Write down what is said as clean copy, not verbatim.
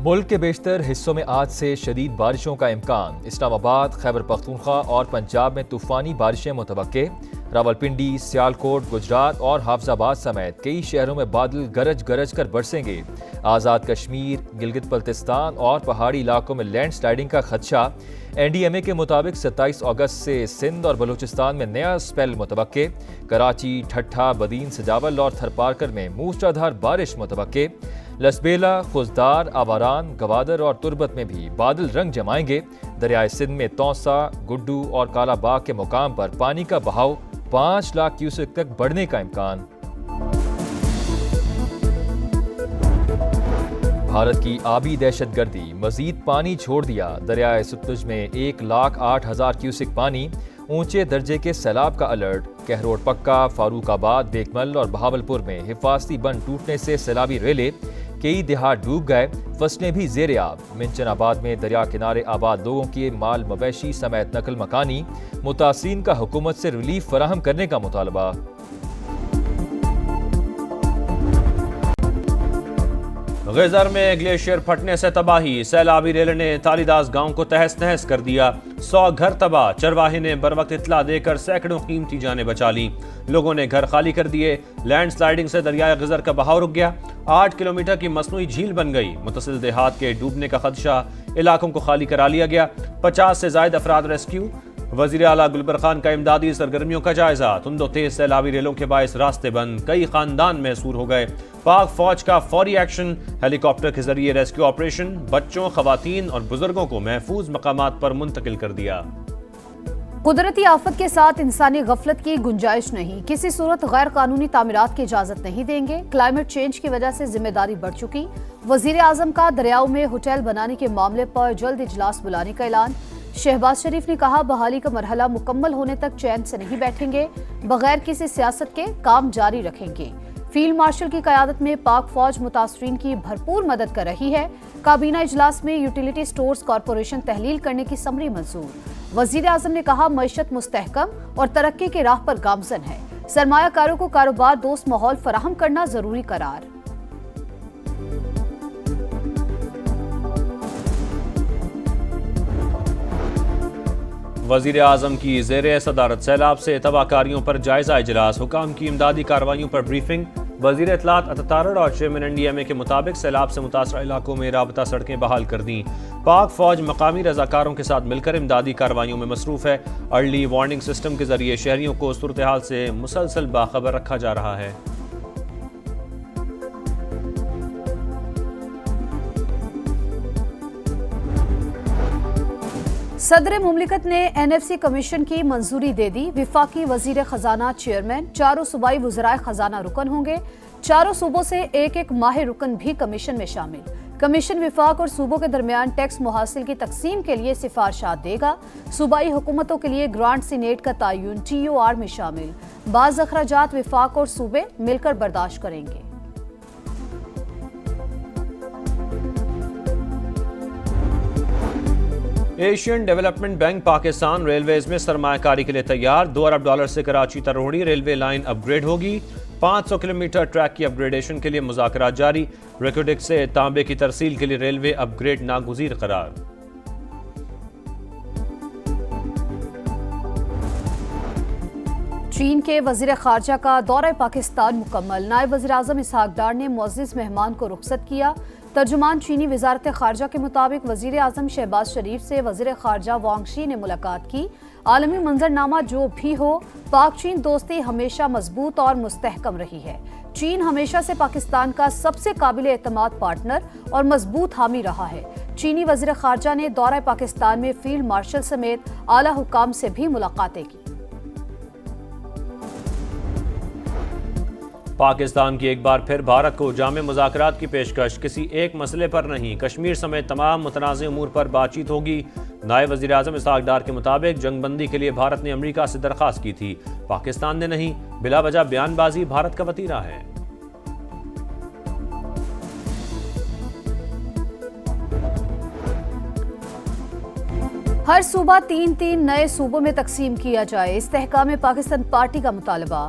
ملک کے بیشتر حصوں میں آج سے شدید بارشوں کا امکان۔ اسلام آباد، خیبر پختونخوا اور پنجاب میں طوفانی بارشیں متوقع۔ راولپنڈی، سیالکوٹ، گجرات اور حافظ آباد سمیت کئی شہروں میں بادل گرج گرج کر برسیں گے۔ آزاد کشمیر، گلگت بلتستان اور پہاڑی علاقوں میں لینڈ سلائیڈنگ کا خدشہ۔ این ڈی ایم اے کے مطابق 27 اگست سے سندھ اور بلوچستان میں نیا سپیل متوقع۔ کراچی، ٹھٹھہ، بدین، سجاول اور تھرپارکر میں موسلادھار بارش متوقع۔ لسبیلا، خزدار، آواران، گوادر اور تربت میں بھی بادل رنگ جمائیں گے۔ دریائے سندھ میں توسا، گڈو اور کالا باغ کے مقام پر پانی کا بہاؤ 5 لاکھ کیوسک تک بڑھنے کا امکان۔ بھارت کی آبی دہشت گردی، مزید پانی چھوڑ دیا۔ دریائے ستلج میں 1,08,000 کیوسک پانی، اونچے درجے کے سیلاب کا الرٹ۔ کہروڑ پکا، فاروق آباد، بیگمل اور بہاولپور میں حفاظتی بند ٹوٹنے سے سیلابی ریلے، کئی دیہات ڈوب گئے، فصلیں بھی زیر آب۔ منچن آباد میں دریا کنارے آباد لوگوں کے مال مویشی سمیت نقل مکانی، متاثرین کا حکومت سے ریلیف فراہم کرنے کا مطالبہ۔ غیزر میں گلیشیئر پھٹنے سے تباہی، سیلابی ریل نے تالیداز گاؤں کو تہس نہس کر دیا۔ 100 گھر تباہ، چرواہے نے بروقت اطلاع دے کر سینکڑوں قیمتی جانیں بچا لیں۔ لوگوں نے گھر خالی کر دیے۔ لینڈ سلائیڈنگ سے دریائے غیزر کا بہاؤ رک گیا۔ 8 کلومیٹر کی مصنوعی جھیل بن گئی۔ متصل دیہات کے ڈوبنے کا خدشہ، علاقوں کو خالی کرا لیا گیا۔ 50 سے زائد افراد ریسکیو۔ وزیر اعلیٰ گلبر خان کا امدادی سرگرمیوں کا جائزہ۔ تند و تیز سیلابی ریلوں کے باعث راستے بند، کئی خاندان محصور ہو گئے۔ پاک فوج کا فوری ایکشن، ہیلی کاپٹر کے ذریعے ریسکیو آپریشن، بچوں، خواتین اور بزرگوں کو محفوظ مقامات پر منتقل کر دیا۔ قدرتی آفت کے ساتھ انسانی غفلت کی گنجائش نہیں، کسی صورت غیر قانونی تعمیرات کی اجازت نہیں دیں گے۔ کلائمیٹ چینج کی وجہ سے ذمہ داری بڑھ چکی۔ وزیر اعظم کا دریاؤں میں ہوٹل بنانے کے معاملے پر جلد اجلاس بلانے کا اعلان۔ شہباز شریف نے کہا بحالی کا مرحلہ مکمل ہونے تک چین سے نہیں بیٹھیں گے، بغیر کسی سیاست کے کام جاری رکھیں گے۔ فیلڈ مارشل کی قیادت میں پاک فوج متاثرین کی بھرپور مدد کر رہی ہے۔ کابینہ اجلاس میں یوٹیلیٹی سٹورز کارپوریشن تحلیل کرنے کی سمری منظور۔ وزیر اعظم نے کہا معیشت مستحکم اور ترقی کے راہ پر گامزن ہے، سرمایہ کاروں کو کاروبار دوست ماحول فراہم کرنا ضروری قرار۔ وزیر اعظم کی زیر صدارت سیلاب سے تباہ کاریوں پر جائزہ اجلاس، حکام کی امدادی کارروائیوں پر بریفنگ۔ وزیر اطلاعات اتاتارڑ اور چیئرمین این ڈی ایم اے کے مطابق سیلاب سے متاثرہ علاقوں میں رابطہ سڑکیں بحال کر دیں۔ پاک فوج مقامی رضاکاروں کے ساتھ مل کر امدادی کارروائیوں میں مصروف ہے۔ ارلی وارننگ سسٹم کے ذریعے شہریوں کو صورتحال سے مسلسل باخبر رکھا جا رہا ہے۔ صدر مملکت نے این ایف سی کمیشن کی منظوری دے دی۔ وفاقی وزیر خزانہ چیئرمین، چاروں صوبائی وزرائے خزانہ رکن ہوں گے۔ چاروں صوبوں سے ایک ایک ماہر رکن بھی کمیشن میں شامل۔ کمیشن وفاق اور صوبوں کے درمیان ٹیکس محاصل کی تقسیم کے لیے سفارشات دے گا۔ صوبائی حکومتوں کے لیے گرانٹ سینیٹ کا تعین ٹی او آر میں شامل۔ بعض اخراجات وفاق اور صوبے مل کر برداشت کریں گے۔ Asian development bank Pakistan railways میں سرمایہ کاری کے لیے تیار۔ $2 ارب سے کراچی تروڑی ریلوے لائن اپ گریڈ ہوگی۔ 500 کلومیٹر ٹریک کی اپ گریڈیشن کے لیے مذاکرات جاری۔ ریکوڈک سے تانبے کی ترسیل کے لیے ریلوے اپ گریڈ ناگزیر قرار۔ چین کے وزیر خارجہ کا دورہ پاکستان مکمل۔ نائب وزیر اعظم اسحاق ڈار نے معزز مہمان کو رخصت کیا۔ ترجمان چینی وزارت خارجہ کے مطابق وزیر اعظم شہباز شریف سے وزیر خارجہ وانگ شی نے ملاقات کی۔ عالمی منظرنامہ جو بھی ہو، پاک چین دوستی ہمیشہ مضبوط اور مستحکم رہی ہے۔ چین ہمیشہ سے پاکستان کا سب سے قابل اعتماد پارٹنر اور مضبوط حامی رہا ہے۔ چینی وزیر خارجہ نے دورہ پاکستان میں فیلڈ مارشل سمیت اعلیٰ حکام سے بھی ملاقاتیں کی۔ پاکستان کی ایک بار پھر بھارت کو جامع مذاکرات کی پیشکش، کسی ایک مسئلے پر نہیں، کشمیر سمیت تمام متنازع امور پر بات چیت ہوگی۔ نائب وزیر اعظم اسحاق ڈار کے مطابق جنگ بندی کے لیے بھارت نے امریکہ سے درخواست کی تھی، پاکستان نے نہیں۔ بلا وجہ بیان بازی بھارت کا وتیرہ ہے۔ ہر صوبہ 3 نئے صوبوں میں تقسیم کیا جائے، استحکام پاکستان پارٹی کا مطالبہ۔